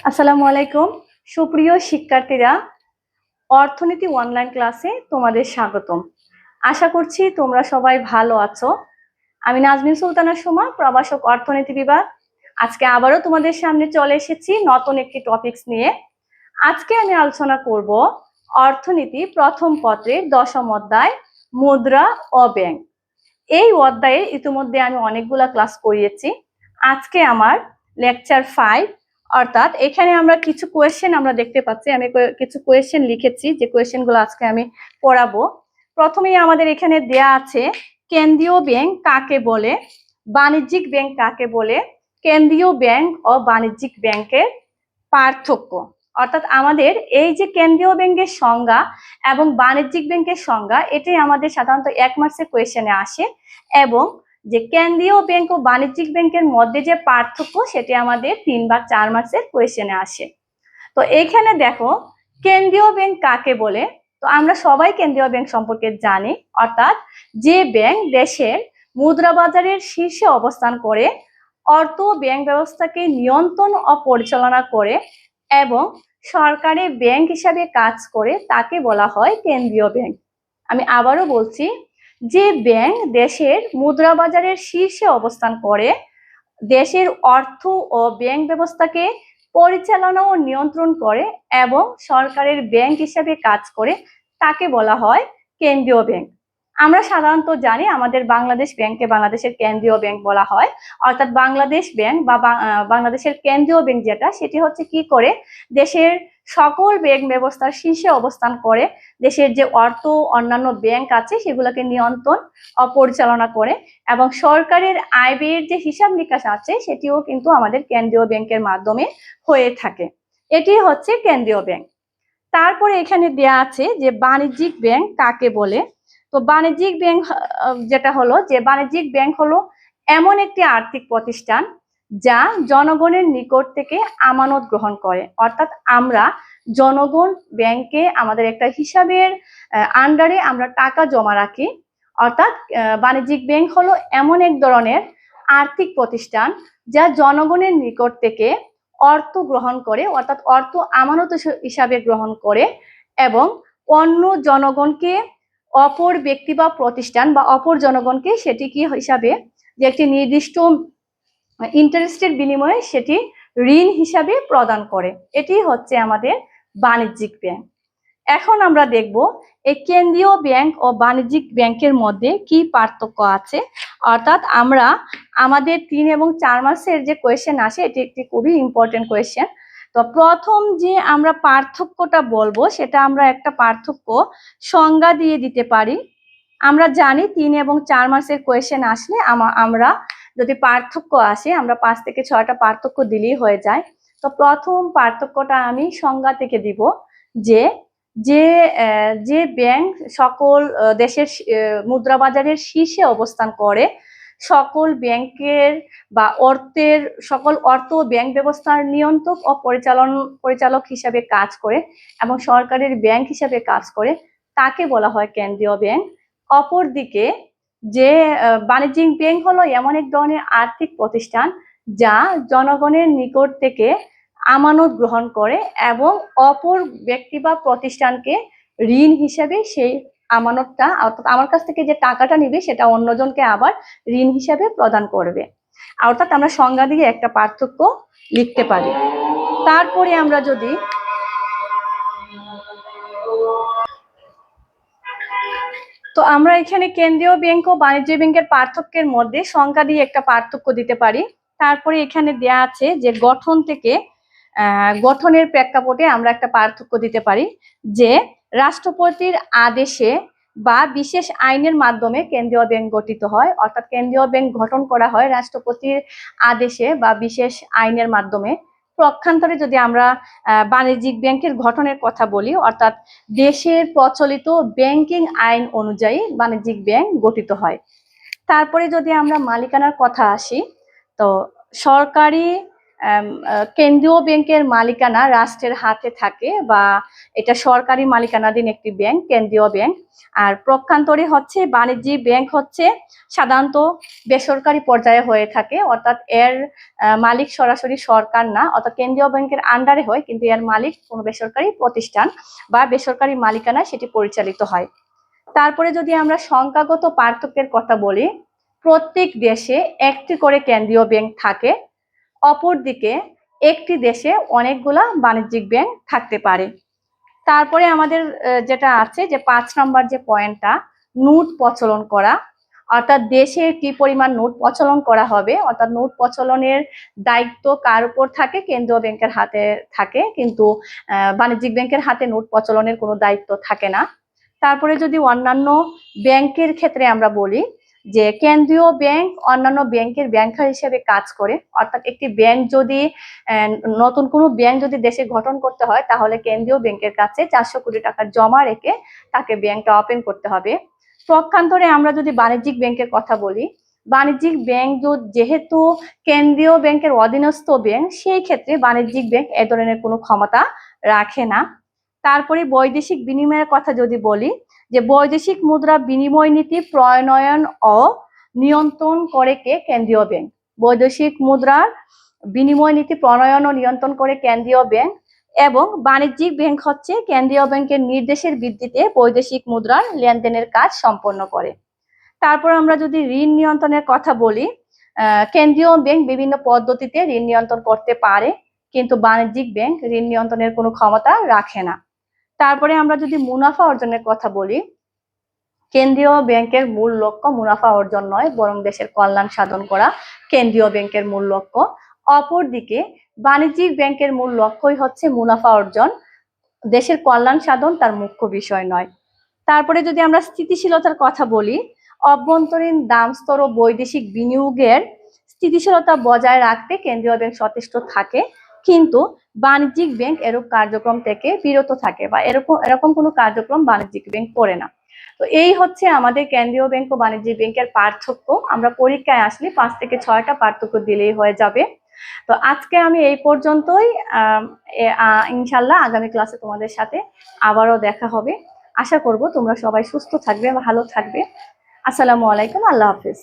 আসসালামু আলাইকুম সুপ্রিয় শিক্ষার্থীরা, অর্থনীতি অনলাইন ক্লাসে তোমাদের স্বাগতম। আশা করছি তোমরা সবাই ভালো আছো। আমি নাজমিন সুলতানা সুমা, প্রভাষক অর্থনীতি বিভাগ। আজকে আবারও তোমাদের সামনে চলে এসেছি নতুন একটি টপিকস নিয়ে। আজকে আমি আলোচনা করব অর্থনীতি প্রথম পত্রের 10ম অধ্যায় মুদ্রা ও ব্যাংক। এই অধ্যায়ে ইতিমধ্যে আমি অনেকগুলা ক্লাস করিয়েছি। আজকে আমার লেকচার 5, অর্থাৎ এখানে আমরা কিছু কোয়েশ্চেন আমরা দেখতে পাচ্ছি। আমি কিছু কোয়েশ্চেন লিখেছি, যে কোয়েশ্চেনগুলো আজকে আমি পড়াবো। প্রথমেই আমাদের এখানে দেয়া আছে কেন্দ্রীয় ব্যাংক কাকে বলে, বাণিজ্যিক ব্যাংক কাকে বলে, কেন্দ্রীয় ব্যাংক ও বাণিজ্যিক ব্যাংকের পার্থক্য। অর্থাৎ আমাদের এই যে কেন্দ্রীয় ব্যাংকের সংজ্ঞা এবং বাণিজ্যিক ব্যাংকের সংজ্ঞা, এটাই আমাদের সাধারণত 1 মার্কসের কোয়েশ্চেনে আসে, এবং যে কেন্দ্রীয় ব্যাংক ও বাণিজ্যিক ব্যাংকের মধ্যে যে পার্থক্য, সেটি আমাদের 3 বা 4 মার্কসের কোয়েশ্চেনে আসে। তো এইখানে দেখো, কেন্দ্রীয় ব্যাংক কাকে বলে। তো আমরা সবাই কেন্দ্রীয় ব্যাংক সম্পর্কে জানি, অর্থাৎ যে ব্যাংক দেশের মুদ্রা বাজারের শীর্ষে অবস্থান করে, অর্থ ব্যাংক ব্যবস্থাকে নিয়ন্ত্রণ ও পরিচালনা করে এবং সরকারি ব্যাংক হিসাবে কাজ করে, তাকে বলা হয় কেন্দ্রীয় ব্যাংক। আমি আবারও বলছি, যে ব্যাংক দেশের মুদ্রা বাজারের শীর্ষে অবস্থান করে, দেশের অর্থ ও ব্যাংক ব্যবস্থাকে পরিচালনা ও নিয়ন্ত্রণ করে এবং সরকারের ব্যাংক হিসাবে কাজ করে, তাকে বলা হয় কেন্দ্রীয় ব্যাংক। আমরা সাধারণত জানি আমাদের বাংলাদেশ ব্যাংকে বাংলাদেশের কেন্দ্রীয় ব্যাংক বলা হয়। অর্থাৎ বাংলাদেশ ব্যাংক বা বাংলাদেশের কেন্দ্রীয় ব্যাংক যেটা, সেটি হচ্ছে কি করে দেশের সকল ব্যাংক ব্যবস্থার শীর্ষে অবস্থান করে, দেশের যে অর্থ অন্যান্য ব্যাংক আছে সেগুলোকে নিয়ন্ত্রণ ও পরিচালনা করে, এবং সরকারের আয় ব্যয়ের যে হিসাব নিকাশ আছে সেটিও কিন্তু আমাদের কেন্দ্রীয় ব্যাংকের মাধ্যমে হয়ে থাকে। এটি হচ্ছে কেন্দ্রীয় ব্যাংক। তারপরে এখানে দেয়া আছে যে বাণিজ্যিক ব্যাংক কাকে বলে। তো বাণিজ্যিক ব্যাংক যেটা হলো, যে বাণিজ্যিক ব্যাংক হলো এমন একটি আর্থিক প্রতিষ্ঠান যা জনগণের নিকট থেকে আমানত গ্রহণ করে। অর্থাৎ আমরা জনগণ ব্যাংকে আমাদের একটা হিসাবের আন্ডারে আমরা টাকা জমা রাখি। অর্থাৎ বাণিজ্যিক ব্যাংক হলো এমন এক ধরনের আর্থিক প্রতিষ্ঠান যা জনগণের নিকট থেকে অর্থ গ্রহণ করে, অর্থাৎ অর্থ আমানত হিসাবে গ্রহণ করে, এবং অন্য জনগণকে, অপর ব্যক্তি বা প্রতিষ্ঠান বা অপর জনগণকে সেটি কি হিসাবে, যে একটি নির্দিষ্ট ইন্টারেস্টের বিনিময়ে সেটি ঋণ হিসাবে প্রদান করে। এটি হচ্ছে আমাদের বাণিজ্যিক ব্যাংক। এখন আমরা দেখব এই কেন্দ্রীয় ব্যাংক ও বাণিজ্যিক ব্যাংকের মধ্যে কি পার্থক্য আছে। অর্থাৎ আমরা আমাদের 3 এবং 4 মার্কসের যে কোয়েশ্চেন আসে, এটি একটি খুবই ইম্পর্টেন্ট কোয়েশ্চেন। তো প্রথম যে আমরা পার্থক্যটা বলবো, সেটা আমরা একটা পার্থক্য সংজ্ঞা দিয়ে দিতে পারি। আমরা জানি 3 এবং 4 মার্কসের কোয়েশ্চেন আসলে আমরা যদি পার্থক্য আসে, আমরা 5 থেকে 6টা পার্থক্য দিলেই হয়ে যায়। তো প্রথম পার্থক্যটা আমি সংজ্ঞা থেকে দিব, যে যে যে ব্যাংক সকল দেশের মুদ্রা বাজারের শীর্ষে অবস্থান করে, সকল ব্যাংকের বা সকল অর্থ ব্যাংক ব্যবস্থার নিয়ন্ত্রক ও পরিচালক হিসাবে কাজ করে এবং সরকারের ব্যাংক হিসাবে কাজ করে, তাকে বলা হয় কেন্দ্রীয় ব্যাংক। অপরদিকে যে বাণিজ্যিক ব্যাংক হলো এমন এক ধরনের আর্থিক প্রতিষ্ঠান যা জনগণের নিকট থেকে আমানত গ্রহণ করে এবং অপর ব্যক্তি বা প্রতিষ্ঠানকে ঋণ হিসেবে সেই আমানতটা, অর্থাৎ আমার কাছ থেকে যে টাকাটা নিবে সেটা অন্যজনকে আবার ঋণ হিসেবে প্রদান করবে। অর্থাৎ আমরা সংজ্ঞা দিয়ে একটা পার্থক্য লিখতে পারি। তারপরে আমরা যদি আমরা এখানে কেন্দ্রীয় ব্যাংক ও বাণিজ্য ব্যাংকের পার্থক্যের মধ্যে সংজ্ঞা দিয়ে একটা পার্থক্য দিতে পারি। তারপরে এখানে দেয়া আছে যে গঠনের প্রেক্ষাপটে আমরা একটা পার্থক্য দিতে পারি, যে রাষ্ট্রপতির আদেশে বা বিশেষ আইনের মাধ্যমে কেন্দ্রীয় ব্যাংক গঠিত হয়। অর্থাৎ কেন্দ্রীয় ব্যাংক গঠন করা হয় রাষ্ট্রপতির আদেশে বা বিশেষ আইনের মাধ্যমে। পক্ষান্তরে যদি আমরা বাণিজ্যিক ব্যাংকের গঠনের কথা বলি, অর্থাৎ দেশের প্রচলিত ব্যাংকিং আইন অনুযায়ী বাণিজ্যিক ব্যাংক গঠিত হয়। তারপরে যদি আমরা মালিকানার কথা আসি, তো সরকারি কেন্দ্রীয় ব্যাংকের মালিকানা রাষ্ট্রের হাতে থাকে, বা এটা সরকারি মালিকানাধীন একটি ব্যাংক, কেন্দ্রীয় ব্যাংক। আর পক্ষান্তরে হচ্ছে বাণিজ্যিক ব্যাংক হচ্ছে সাধারণত বেসরকারি পর্যায়ে হয়ে থাকে, অর্থাৎ এর মালিক সরাসরি সরকার না, অর্থাৎ কেন্দ্রীয় ব্যাংকের আন্ডারে হয়, কিন্তু এর মালিক কোনো বেসরকারি প্রতিষ্ঠান বা বেসরকারি মালিকানায় সেটি পরিচালিত হয়। তারপরে যদি আমরা সংখ্যাগত পার্থক্যের কথা বলি, প্রত্যেক দেশে একটি করে কেন্দ্রীয় ব্যাংক থাকে, অপরদিকে একটি দেশে অনেকগুলা বাণিজ্যিক ব্যাংক থাকতে পারে। তারপরে আমাদের যেটা আছে যে 5 নম্বর যে পয়েন্টটা, নোট প্রচলন করা, অর্থাৎ দেশে কি পরিমাণ নোট প্রচলন করা হবে, অর্থাৎ নোট প্রচলনের দায়িত্ব কার উপর থাকে, কেন্দ্রীয় ব্যাংকের হাতে থাকে, কিন্তু বাণিজ্যিক ব্যাংকের হাতে নোট প্রচলনের কোনো দায়িত্ব থাকে না। তারপরে যদি অন্যান্য ব্যাংকের ক্ষেত্রে আমরা বলি যে কেন্দ্রীয় ব্যাংক অন্যান্য ব্যাংকের ব্যাংকার হিসেবে কাজ করে, অর্থাৎ একটি ব্যাংক যদি নতুন কোনো ব্যাংক যদি দেশে গঠন করতে হয়, তাহলে কেন্দ্রীয় ব্যাংকের কাছে 400 কোটি টাকা জমা রেখে তাকে ব্যাংকটা ওপেন করতে হবে। পক্ষান্তরে আমরা যদি বাণিজ্যিক ব্যাংকের কথা বলি, বাণিজ্যিক ব্যাংক যেহেতু কেন্দ্রীয় ব্যাংকের অধীনস্থ ব্যাংক, সেই ক্ষেত্রে বাণিজ্যিক ব্যাংক এ ধরনের কোনো ক্ষমতা রাখে না। তারপরে বৈদেশিক বিনিময়ের কথা যদি বলি, যে বৈদেশিক মুদ্রা বিনিময় নীতি প্রণয়ন ও নিয়ন্ত্রণ করে কে, কেন্দ্রীয় ব্যাংক। বৈদেশিক মুদ্রার বিনিময় নীতি প্রণয়ন ও নিয়ন্ত্রণ করে কেন্দ্রীয় ব্যাংক, এবং বাণিজ্যিক ব্যাংক হচ্ছে কেন্দ্রীয় ব্যাংকের নির্দেশের ভিত্তিতে বৈদেশিক মুদ্রার লেনদেনের কাজ সম্পন্ন করে। তারপর আমরা যদি ঋণ নিয়ন্ত্রণের কথা বলি, কেন্দ্রীয় ব্যাংক বিভিন্ন পদ্ধতিতে ঋণ নিয়ন্ত্রণ করতে পারে, কিন্তু বাণিজ্যিক ব্যাংক ঋণ নিয়ন্ত্রণের কোনো ক্ষমতা রাখে না। তারপরে আমরা যদি মুনাফা অর্জনের কথা বলি, কেন্দ্রীয় ব্যাংকের মূল লক্ষ্য মুনাফা অর্জন নয়, বরং দেশের কল্যাণ সাধন করা কেন্দ্রীয় ব্যাংকের মূল লক্ষ্য। অপরদিকে বাণিজ্যিক ব্যাংকের মূল লক্ষ্যই হচ্ছে মুনাফা অর্জন, দেশের কল্যাণ সাধন তার মুখ্য বিষয় নয়। তারপরে যদি আমরা স্থিতিশীলতার কথা বলি, অভ্যন্তরীণ দাম স্তর ও বৈদেশিক বিনিয়োগের স্থিতিশীলতা বজায় রাখতে কেন্দ্রীয় ব্যাংক সচেষ্ট থাকে, কিন্তু বাণিজ্যিক ব্যাংক এরূপ কার্যক্রম থেকে বিরত থাকে, বা এরকম কোনো কার্যক্রম বাণিজ্যিক ব্যাংক করে না। তো এই হচ্ছে আমাদের কেন্দ্রীয় ব্যাংক ও বাণিজ্যিক ব্যাংকের পার্থক্য। আমরা পরীক্ষায় আসলে 5 থেকে 6টা পার্থক্য দিলেই হয়ে যাবে। তো আজকে আমি এই পর্যন্তই। ইনশাল্লাহ আগামী ক্লাসে তোমাদের সাথে আবারও দেখা হবে। আশা করব তোমরা সবাই সুস্থ থাকবে, ভালো থাকবে। আসসালামু আলাইকুম, আল্লাহ হাফিজ।